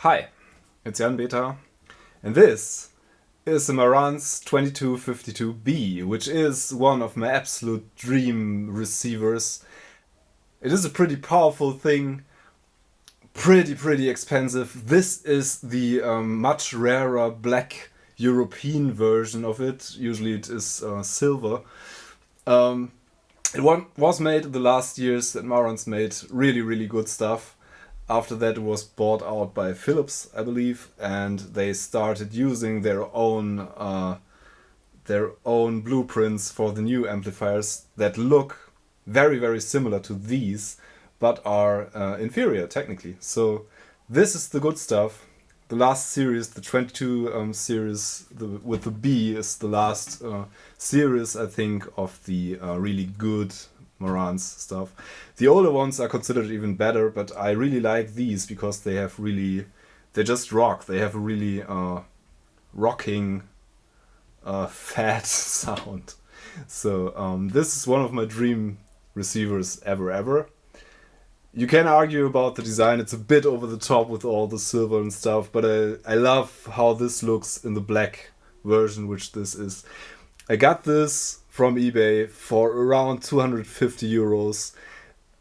Hi, it's Jan Beta, and this is the Marantz 2252B, which is one of my absolute dream receivers. It is a pretty powerful thing, pretty expensive. This is the much rarer black European version of it. Usually it is silver. Was made in the last years that Marantz made really good stuff. After that, it was bought out by Philips, I believe, and they started using their own blueprints for the new amplifiers that look very similar to these, but are inferior technically. So this is the good stuff. The last series, the 22 series with the B, is the last series, I think, of the really good Marantz stuff. The older ones are considered even better, but I really like these because they just rock. They have a really rocking fat sound. So this is one of my dream receivers ever. You can argue about the design. It's a bit over the top with all the silver and stuff, but I love how this looks in the black version, which this is. I got this from eBay for around 250 euros.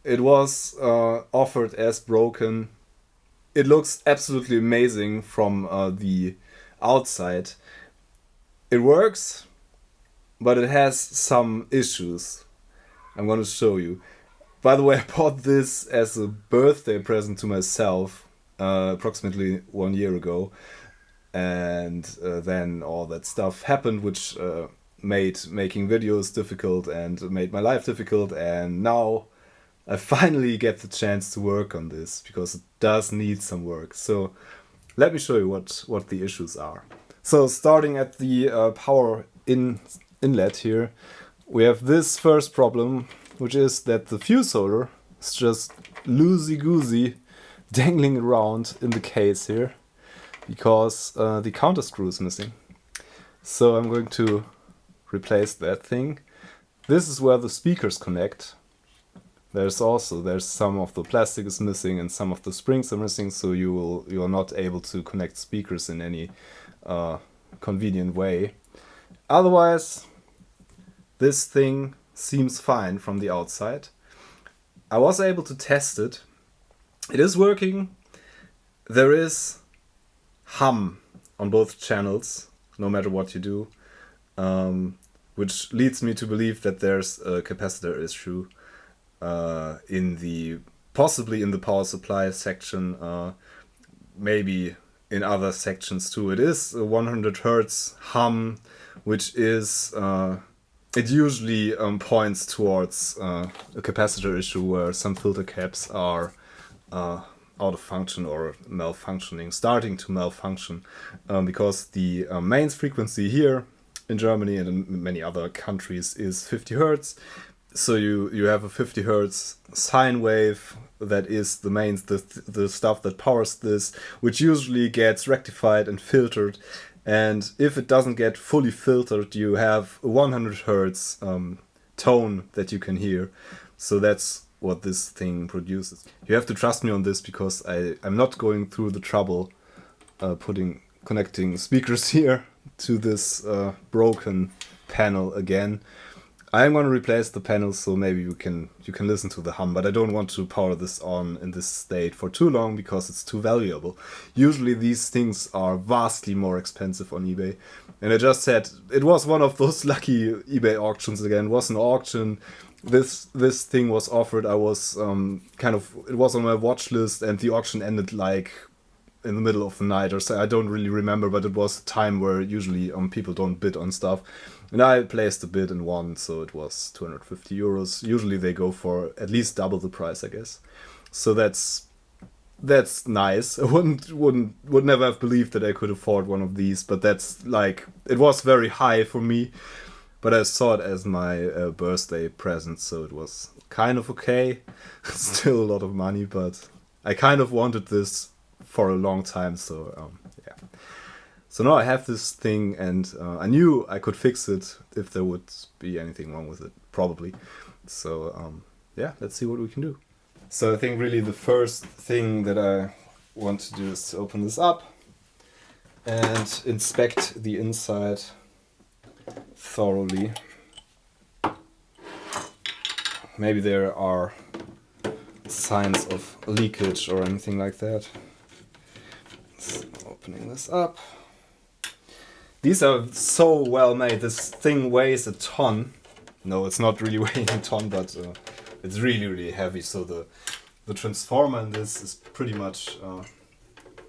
It was offered as broken. It looks absolutely amazing from the outside. It works, but it has some issues. I'm gonna show you. By the way, I bought this as a birthday present to myself approximately 1 year ago. And then all that stuff happened, which made making videos difficult and made my life difficult, and now I finally get the chance to work on this because it does need some work. So let me show you what the issues are. So starting at the power inlet here, we have this first problem, which is that the fuse holder is just loosey-goosey dangling around in the case here because the counter screw is missing. So I'm going to replace that thing. This is where the speakers connect. There's some of the plastic is missing and some of the springs are missing, so you are not able to connect speakers in any convenient way. Otherwise, this thing seems fine from the outside. I was able to test it. It is working. There is hum on both channels, no matter what you do. Which leads me to believe that there's a capacitor issue possibly in the power supply section, maybe in other sections too. It is a 100 Hertz hum, which is it usually points towards a capacitor issue where some filter caps are out of function or malfunctioning, starting to malfunction, because the mains frequency here in Germany and in many other countries is 50 Hertz. So you have a 50 Hertz sine wave that is the mains, the stuff that powers this, which usually gets rectified and filtered. And if it doesn't get fully filtered, you have a 100 Hertz tone that you can hear. So that's what this thing produces. You have to trust me on this because I'm not going through the trouble connecting speakers here to this broken panel again. I'm going to replace the panel, so maybe you can listen to the hum, but I don't want to power this on in this state for too long because it's too valuable. Usually these things are vastly more expensive on eBay. And I just said, it was one of those lucky eBay auctions again. It was an auction. This thing was offered. I was it was on my watch list, and the auction ended like in the middle of the night or so. I don't really remember, but it was a time where usually people don't bid on stuff. And I placed a bid and won, so it was 250 euros. Usually they go for at least double the price, I guess. So that's nice. I would never have believed that I could afford one of these, but that's like, it was very high for me. But I saw it as my birthday present, so it was kind of okay. Still a lot of money, but I kind of wanted this for a long time, so yeah. So now I have this thing, and I knew I could fix it if there would be anything wrong with it, probably. So yeah, let's see what we can do. So I think really the first thing that I want to do is to open this up and inspect the inside thoroughly. Maybe there are signs of leakage or anything like that. So, opening this up. These are so well made. This thing weighs a ton. No, it's not really weighing a ton, but it's really, really heavy. So the transformer in this is pretty much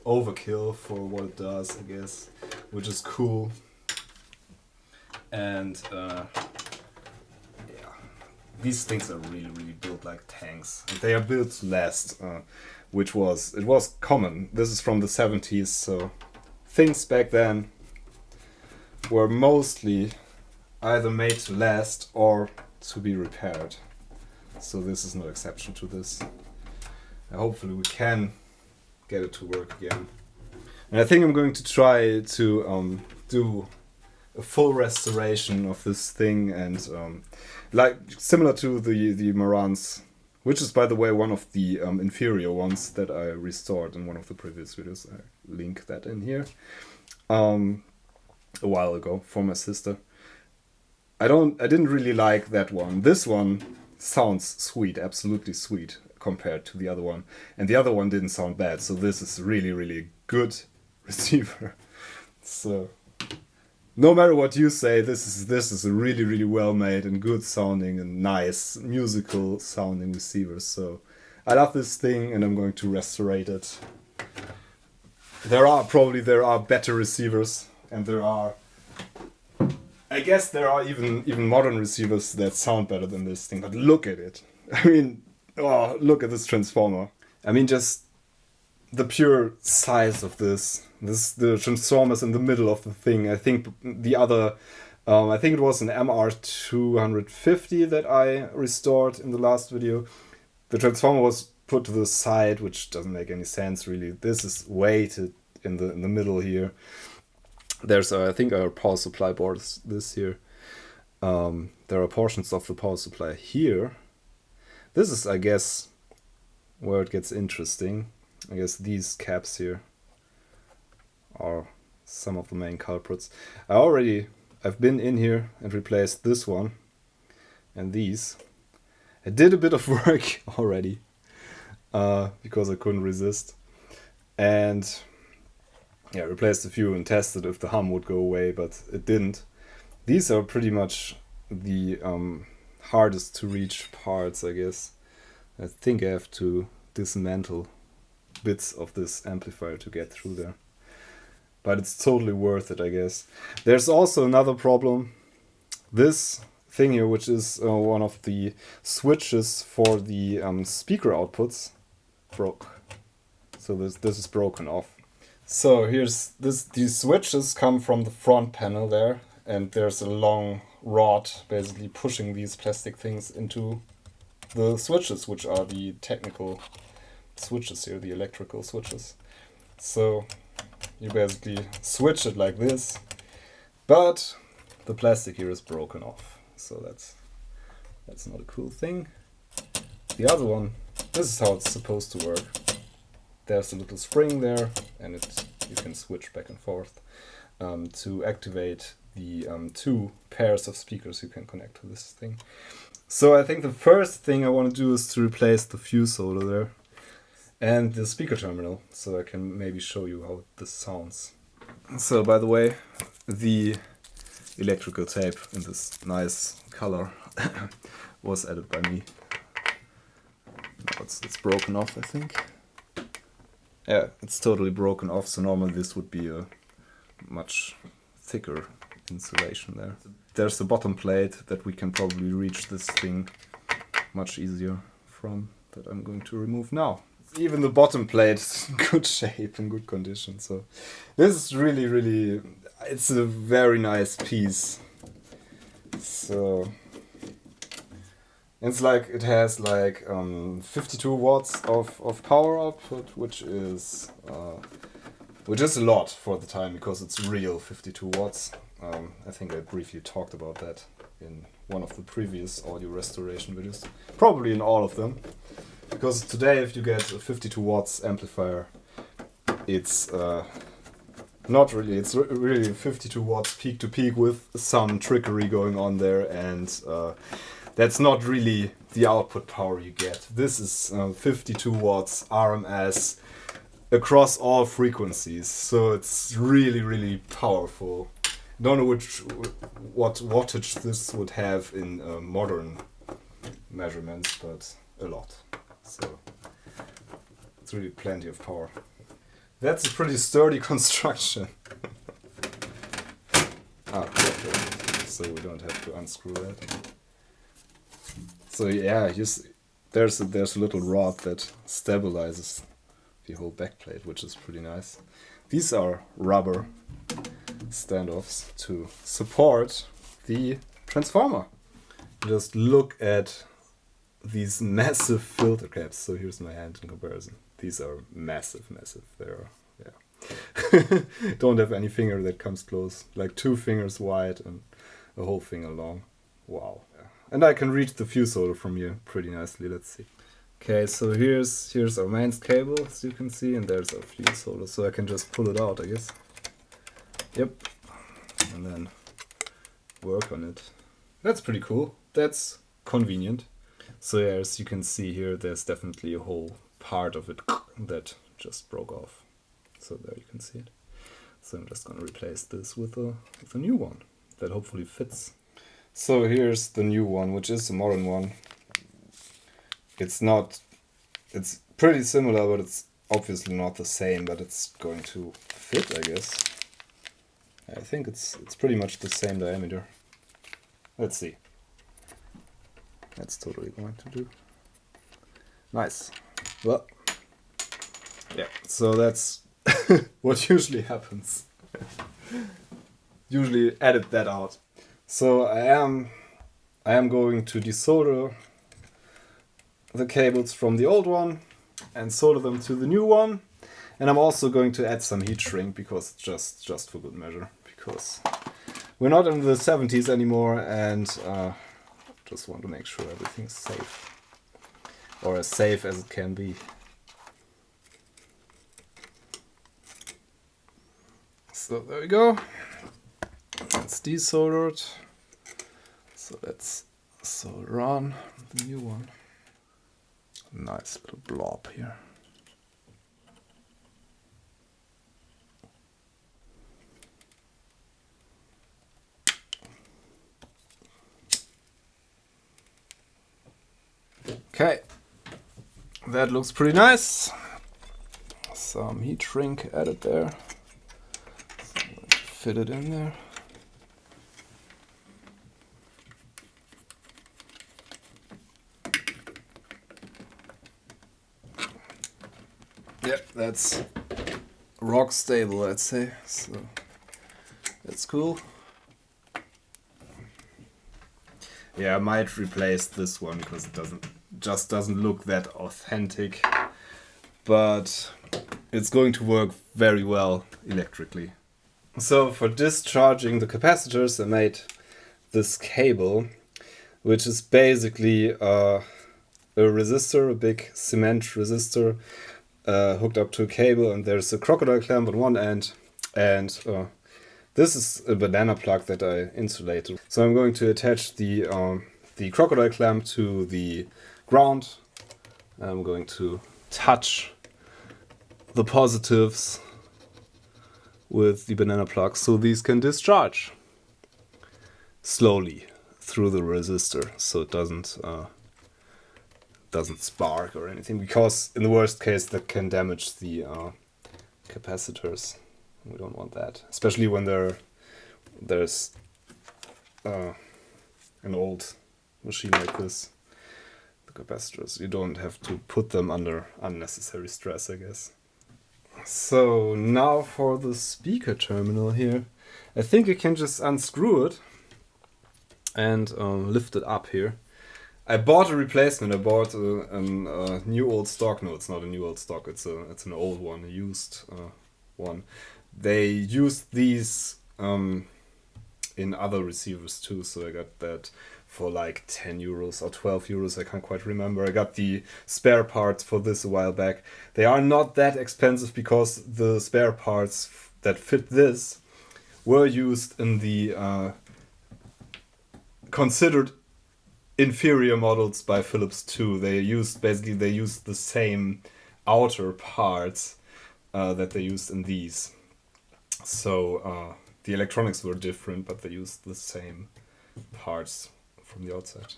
overkill for what it does, I guess, which is cool. And yeah, these things are really, really built like tanks. And they are built to last, which was common. This is from the 70s, so things back then were mostly either made to last or to be repaired. So this is no exception to this. And hopefully we can get it to work again. And I think I'm going to try to do a full restoration of this thing, and like similar to the Marantz, which is by the way one of the inferior ones that I restored in one of the previous videos. I link that in here a while ago for my sister. I didn't really like that one. This one sounds sweet, absolutely sweet compared to the other one, and the other one didn't sound bad. So this is really, really good receiver. So no matter what you say, this is a really, really well made and good sounding and nice musical sounding receiver. So I love this thing, and I'm going to restore it. There are better receivers, and I guess there are even modern receivers that sound better than this thing. But look at it. I mean, oh, look at this transformer. I mean, just the pure size of the transformers in the middle of the thing. I think the other, I think it was an MR250 that I restored in the last video. The transformer was put to the side, which doesn't make any sense really. This is weighted in the middle here. There's I think our power supply board is this here. There are portions of the power supply here. This is, I guess, where it gets interesting. I guess these caps here are some of the main culprits. I've been in here and replaced this one and these. I did a bit of work already because I couldn't resist, and yeah, replaced a few and tested if the hum would go away, but it didn't. These are pretty much the hardest to reach parts, I guess. I think I have to dismantle bits of this amplifier to get through there. But it's totally worth it, I guess. There's also another problem. This thing here, which is one of the switches for the speaker outputs, broke. So this is broken off. So here's this. These switches come from the front panel there, and there's a long rod basically pushing these plastic things into the switches, which are the technical switches here, the electrical switches. So you basically switch it like this, but the plastic here is broken off. So that's not a cool thing. The other one, this is how it's supposed to work. There's a little spring there, and you can switch back and forth to activate the two pairs of speakers you can connect to this thing. So I think the first thing I want to do is to replace the fuse holder there and the speaker terminal, so I can maybe show you how this sounds. So by the way, the electrical tape in this nice color was added by me. Now it's broken off, I think. Yeah, it's totally broken off, so normally this would be a much thicker insulation there. There's the bottom plate that we can probably reach this thing much easier from, that I'm going to remove now. Even the bottom plate is in good shape, in good condition, so this is really, really, it's a very nice piece. So it's like, it has like 52 watts of power output, which is a lot for the time, because it's real 52 watts. I think I briefly talked about that in one of the previous audio restoration videos, probably in all of them, because today if you get a 52 watts amplifier, it's not really, it's really 52 watts peak to peak with some trickery going on there, and that's not really the output power you get. This is 52 watts RMS across all frequencies, so it's really powerful. Don't know what wattage this would have in modern measurements, but a lot. So it's really plenty of power. That's a pretty sturdy construction. Okay. So we don't have to unscrew that. So yeah, there's a little rod that stabilizes the whole backplate, which is pretty nice. These are rubber standoffs to support the transformer. Just look at these massive filter caps. So here's my hand in comparison. These are massive. They are, yeah. Don't have any finger that comes close. Like 2 fingers wide and a whole finger long. Wow. Yeah. And I can reach the fuse holder from here pretty nicely. Let's see. Okay, so here's our mains cable, as you can see, and there's our fuse holder. So I can just pull it out, I guess. Yep. And then work on it. That's pretty cool. That's convenient. So yeah, as you can see here, there's definitely a whole part of it that just broke off. So there you can see it. So I'm just gonna replace this with a new one that hopefully fits. So here's the new one, which is a modern one. It's pretty similar, but it's obviously not the same, but it's going to fit, I guess. I think it's pretty much the same diameter. Let's see. That's totally going to do. Nice. Well, yeah, so that's what usually happens. Usually edit that out. So I am going to desolder the cables from the old one and solder them to the new one. And I'm also going to add some heat shrink, because it's just for good measure, because we're not in the 70s anymore, and just want to make sure everything's safe, or as safe as it can be. So there we go. That's desoldered. So let's solder on the new one. Nice little blob here. Okay, that looks pretty nice. Some heat shrink added there. So I'm going to fit it in there. Yep, that's rock stable, I'd say. So that's cool. Yeah, I might replace this one because it doesn't look that authentic, but it's going to work very well electrically. So for discharging the capacitors, I made this cable, which is basically a resistor, a big cement resistor, hooked up to a cable, and there's a crocodile clamp on one end, and this is a banana plug that I insulated. So I'm going to attach the crocodile clamp to the ground. I'm going to touch the positives with the banana plug so these can discharge slowly through the resistor, so it doesn't spark or anything, because in the worst case that can damage the capacitors. We don't want that, especially when there's an old machine like this. The capacitors, you don't have to put them under unnecessary stress, I guess. So now for the speaker terminal here. I think I can just unscrew it and lift it up here. I bought a replacement. I bought a new old stock. No, it's not a new old stock. It's an old one, a used one. They used these in other receivers too, so I got that for like 10 euros or 12 euros, I can't quite remember. I got the spare parts for this a while back. They are not that expensive because the spare parts that fit this were used in the considered inferior models by Philips too. They used the same outer parts that they used in these. So the electronics were different, but they used the same parts from the outside,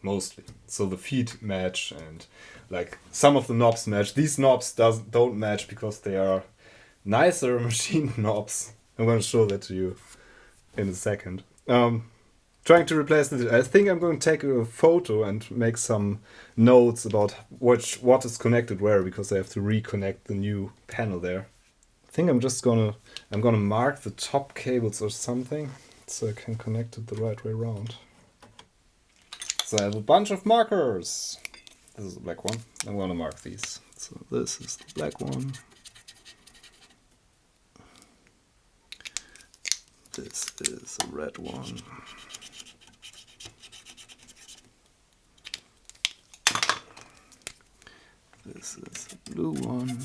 mostly. So the feet match, and like some of the knobs match. These knobs don't match because they are nicer machined knobs. I'm going to show that to you in a second. Trying to replace it. I think I'm going to take a photo and make some notes about what is connected where, because I have to reconnect the new panel there. I think I'm gonna mark the top cables or something so I can connect it the right way around. So I have a bunch of markers. This is the black one. I'm gonna mark these. So this is the black one. This is a red one. This is a blue one.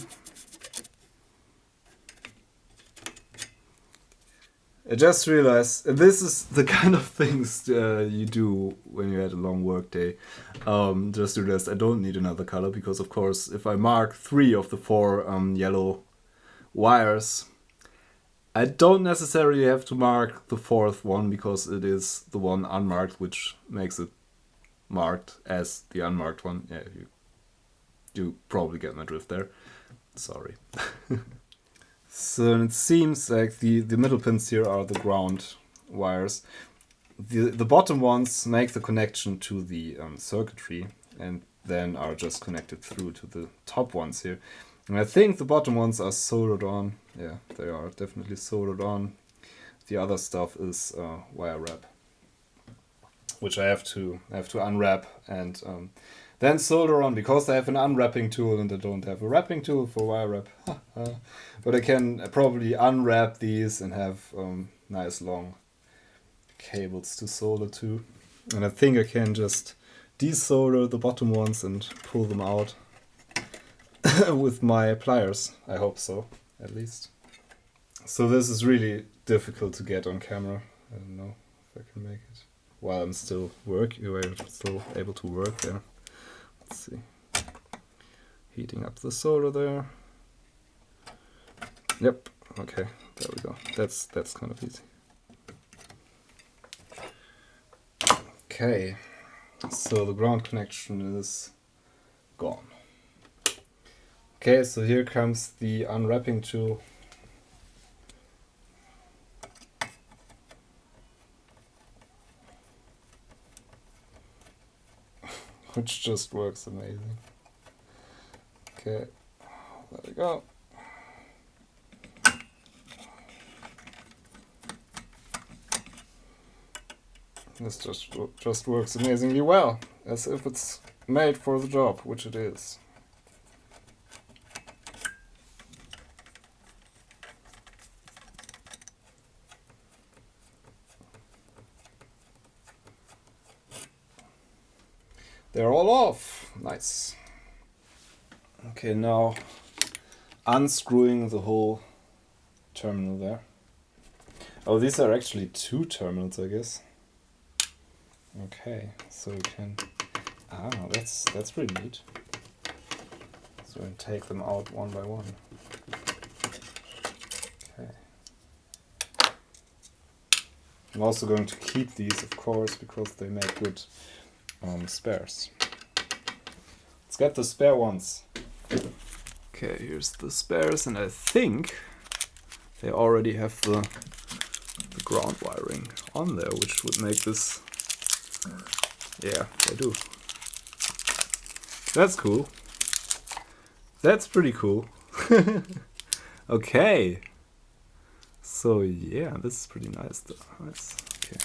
I just realized this is the kind of things you do when you had a long work day. Just realized I don't need another color because, of course, if I mark 3 of the 4 yellow wires, I don't necessarily have to mark the 4th one because it is the one unmarked, which makes it marked as the unmarked one. Yeah, you probably get my drift there. Sorry. So it seems like the middle pins here are the ground wires. The bottom ones make the connection to the circuitry and then are just connected through to the top ones here. And I think the bottom ones are soldered on. Yeah, they are definitely soldered on. The other stuff is wire wrap, which I have to unwrap and then solder on, because I have an unwrapping tool and I don't have a wrapping tool for wire wrap. But I can probably unwrap these and have nice long cables to solder to. And I think I can just desolder the bottom ones and pull them out with my pliers. I hope so, at least. So this is really difficult to get on camera. I don't know if I can make it while I'm still able to work there. Let's see. Heating up the solder there. Yep. Okay. There we go. That's kind of easy. Okay. So the ground connection is gone. Okay. So here comes the unwrapping tool. Which just works amazing. Okay, there we go. This just works amazingly well, as if it's made for the job, which it is. They're all off. Nice. Okay, now unscrewing the whole terminal there. Oh, these are actually 2 terminals, I guess. Okay, so we can... Ah, that's pretty neat. So we take them out one by one. Okay. I'm also going to keep these, of course, because they make good spares. Let's get the spare ones. Okay, here's the spares, and I think they already have the ground wiring on there, which would make this... Yeah, they do. That's cool. That's pretty cool. Okay. So yeah, this is pretty nice though. Nice. Okay.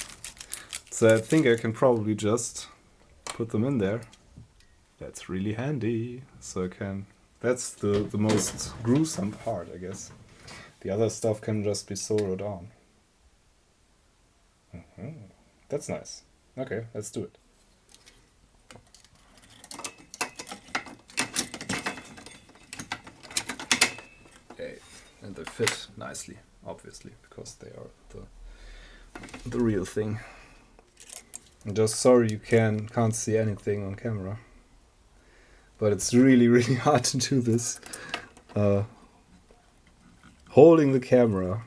So I think I can probably just put them in there. That's really handy. So I can... That's the most gruesome part, I guess. The other stuff can just be soldered on. That's nice. Okay, let's do it. Okay, and they fit nicely, obviously, because they are the real thing. I'm just sorry you can't see anything on camera. But it's really, really hard to do this. Holding the camera.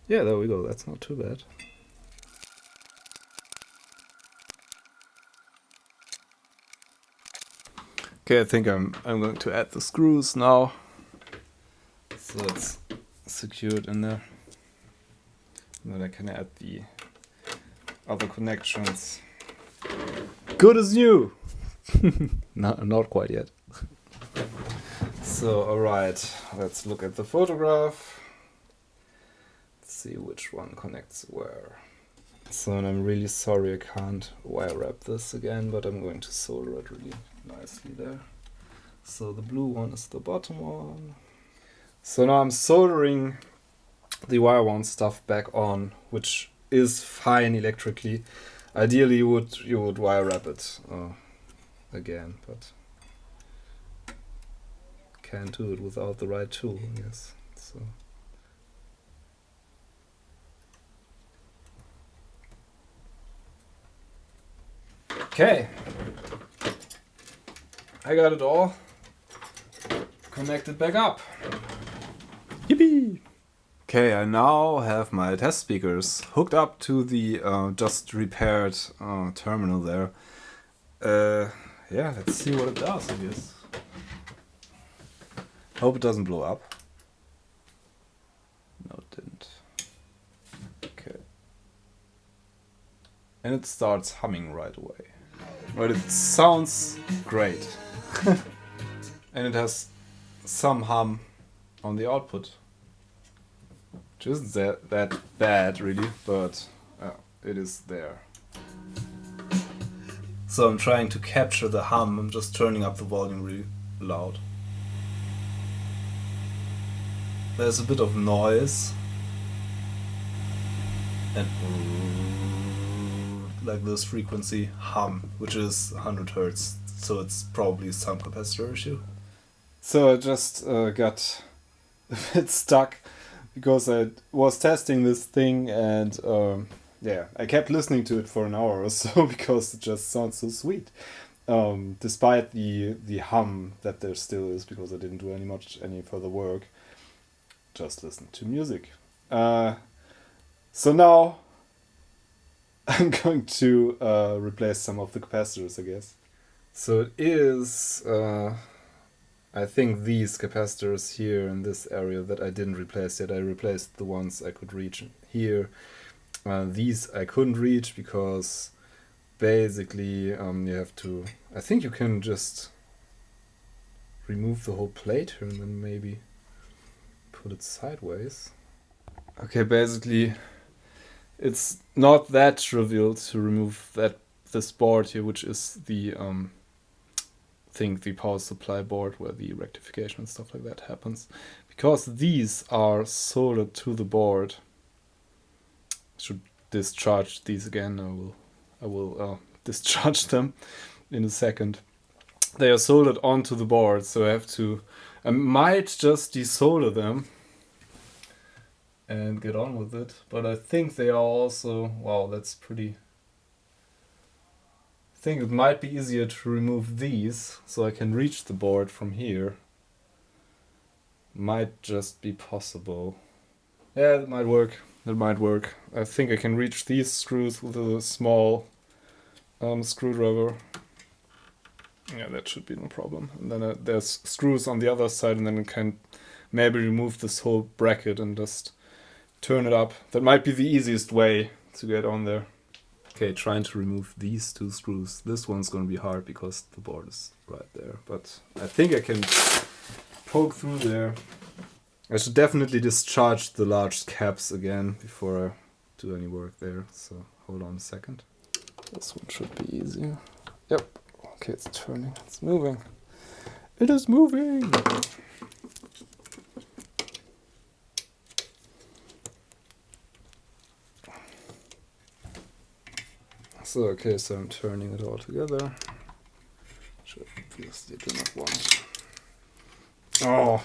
Yeah, there we go. That's not too bad. Okay, I think I'm going to add the screws now. So it's secured in there. And then I can add the other connections. Good as new! No, not quite yet. So, alright, let's look at the photograph. Let's see which one connects where. So, and I'm really sorry I can't wire wrap this again, but I'm going to solder it really nicely there. So the blue one is the bottom one. So now I'm soldering the wire wound stuff back on, which is fine electrically. Ideally you would wire wrap it again, but can't do it without the right tool, I guess. So okay, I got it all connected back up. Yippee! Okay, I now have my test speakers hooked up to the just repaired terminal there. Yeah, let's see what it does, I guess. Hope it doesn't blow up. No, it didn't. Okay. And it starts humming right away. But it sounds great. And it has some hum on the output. Which isn't that bad really, but it is there. So I'm trying to capture the hum. I'm just turning up the volume really loud. There's a bit of noise. And like this frequency hum, which is 100 Hertz. So it's probably some capacitor issue. So I just got a bit stuck because I was testing this thing and yeah, I kept listening to it for an hour or so because it just sounds so sweet. Despite the hum that there still is, because I didn't do any further work. Just listen to music. So now I'm going to replace some of the capacitors, I guess. So it is, I think, these capacitors here in this area that I didn't replace yet. I replaced the ones I could reach here. These I couldn't reach because basically you have to, I think you can just remove the whole plate here and then maybe put it sideways. Okay, basically it's not that trivial to remove this board here, which is the the power supply board where the rectification and stuff like that happens, because these are soldered to the board. Should discharge these again. I will discharge them in a second. They are soldered onto the board, so I might just desolder them and get on with it. But I think they are also, wow, that's pretty. I think it might be easier to remove these so I can reach the board from here. Might just be possible. Yeah, that might work. That might work. I think I can reach these screws with a small screwdriver. Yeah, that should be no problem. And then there's screws on the other side, and then I can maybe remove this whole bracket and just turn it up. That might be the easiest way to get on there. Okay, trying to remove these two screws. This one's gonna be hard because the board is right there. But I think I can poke through there. I should definitely discharge the large caps again before I do any work there. So hold on a second. This one should be easier. Yep. Okay, it's turning. It's moving. It is moving! So okay, so I'm turning it all together. Just did not want. Oh,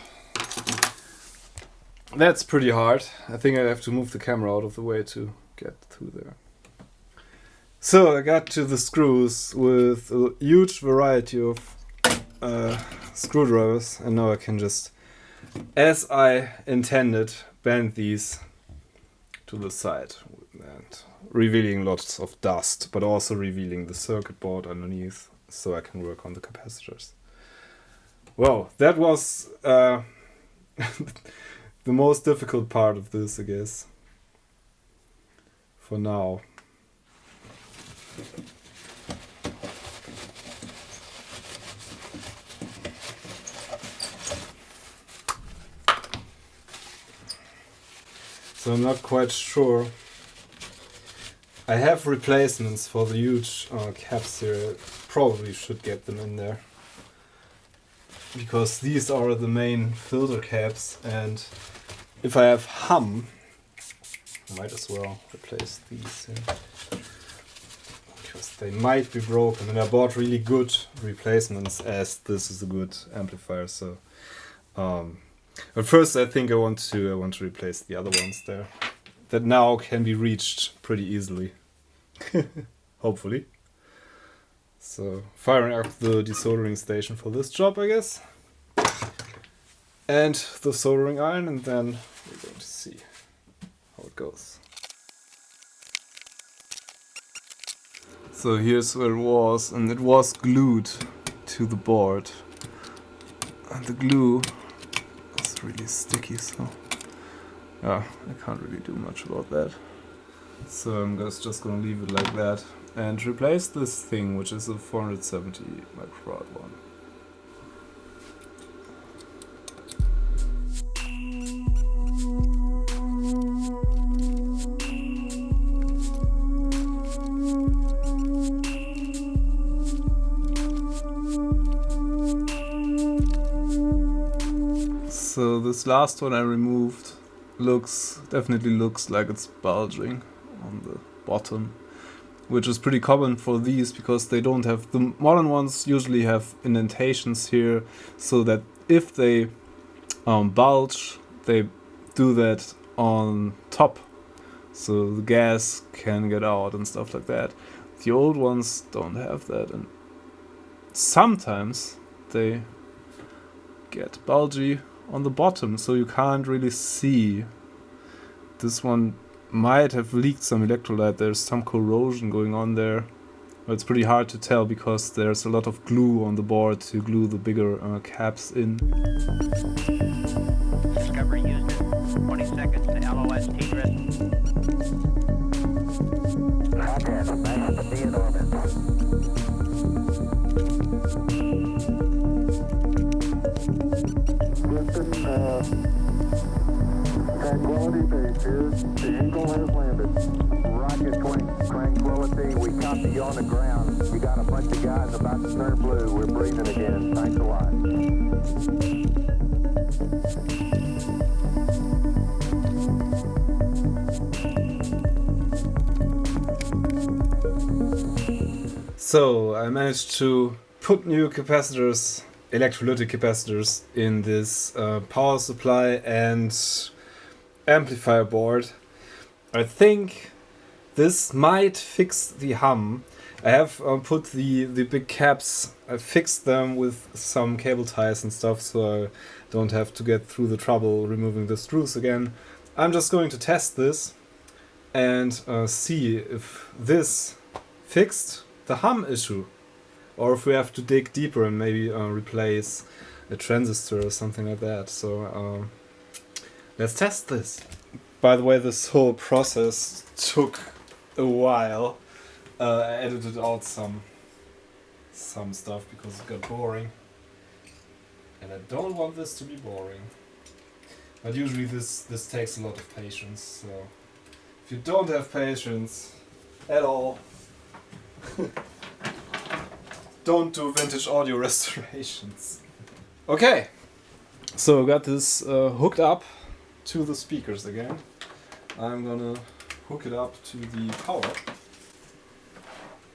that's pretty hard. I think I have to move the camera out of the way to get through there. So I got to the screws with a huge variety of screwdrivers, and now I can just, as I intended, bend these to the side, and revealing lots of dust, but also revealing the circuit board underneath, so I can work on the capacitors. Wow, that was the most difficult part of this, I guess, for now. So I'm not quite sure. I have replacements for the huge caps here. I probably should get them in there, because these are the main filter caps, and if I have hum, I might as well replace these here, because they might be broken, and I bought really good replacements, as this is a good amplifier. So but first I think I want to replace the other ones there that now can be reached pretty easily. Hopefully. So firing up the desoldering station for this job, I guess, and the soldering iron, and then we're going to see how it goes. So here's where it was, and it was glued to the board, and the glue was really sticky, so yeah, I can't really do much about that. So I'm just gonna leave it like that and replace this thing, which is a 470 microrod one. So this last one I removed definitely looks like it's bulging on the bottom, which is pretty common for these, because they don't have, the modern ones usually have indentations here, so that if they bulge, they do that on top, so the gas can get out and stuff like that. The old ones don't have that, and sometimes they get bulgy on the bottom, so you can't really see. This one might have leaked some electrolyte. There's some corrosion going on there, but it's pretty hard to tell because there's a lot of glue on the board to glue the bigger caps in. Discovery Houston, 20 seconds to LOS Tigris. Contact, nice to be in orbit. Tranquility Base here. The Eagle has landed. Roger, Tranquility. We copy you on the ground. You got a bunch of guys about to turn blue. We're breathing again. Thanks a lot. So I managed to put new capacitors, electrolytic capacitors, in this power supply and amplifier board. I think this might fix the hum. I have put the big caps, I fixed them with some cable ties and stuff, so I don't have to get through the trouble removing the screws again. I'm just going to test this and see if this fixed the hum issue, or if we have to dig deeper and maybe replace a transistor or something like that. So let's test this. By the way, this whole process took a while. I edited out some stuff because it got boring, and I don't want this to be boring. But usually this takes a lot of patience. So if you don't have patience at all, don't do vintage audio restorations. Okay, so I got this hooked up to the speakers again. I'm gonna hook it up to the power.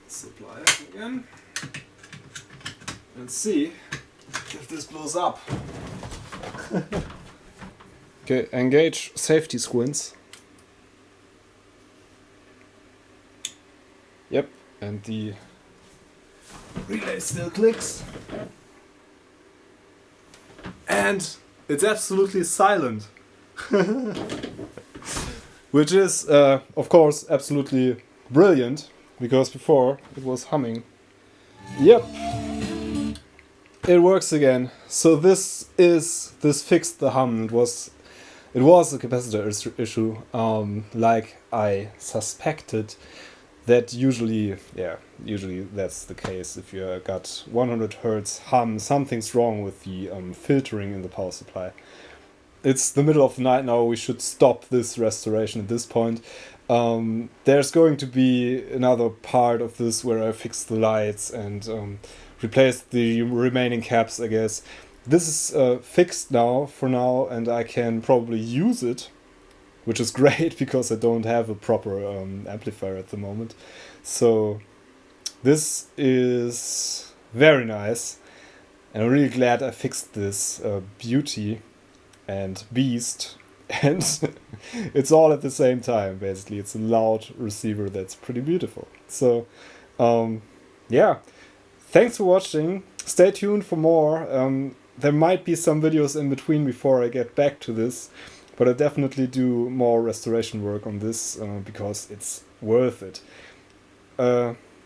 Let's apply it again. And see if this blows up. Okay, engage safety squints. Yep, and the relay still clicks. And it's absolutely silent. Which is, of course, absolutely brilliant, because before it was humming. Yep, it works again. So this fixed the hum. It was a capacitor issue, like I suspected. That usually that's the case. If you got 100 Hertz hum, something's wrong with the filtering in the power supply. It's the middle of the night now, we should stop this restoration at this point. There's going to be another part of this where I fix the lights and replace the remaining caps, I guess. This is fixed now, for now, and I can probably use it, which is great because I don't have a proper amplifier at the moment. So this is very nice, and I'm really glad I fixed this beauty and beast, and it's all at the same time, basically. It's a loud receiver that's pretty beautiful. So yeah, thanks for watching. Stay tuned for more. There might be some videos in between before I get back to this, but I definitely do more restoration work on this because it's worth it.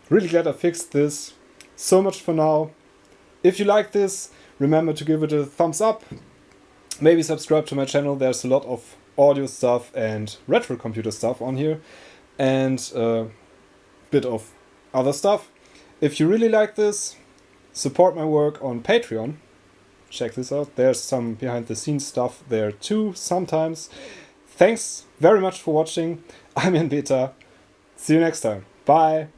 Really glad I fixed this. So much for now. If you like this, remember to give it a thumbs up. Maybe subscribe to my channel. There's a lot of audio stuff and retro computer stuff on here. And a bit of other stuff. If you really like this, support my work on Patreon. Check this out. There's some behind the scenes stuff there too sometimes. Thanks very much for watching. I'm in Beta. See you next time. Bye.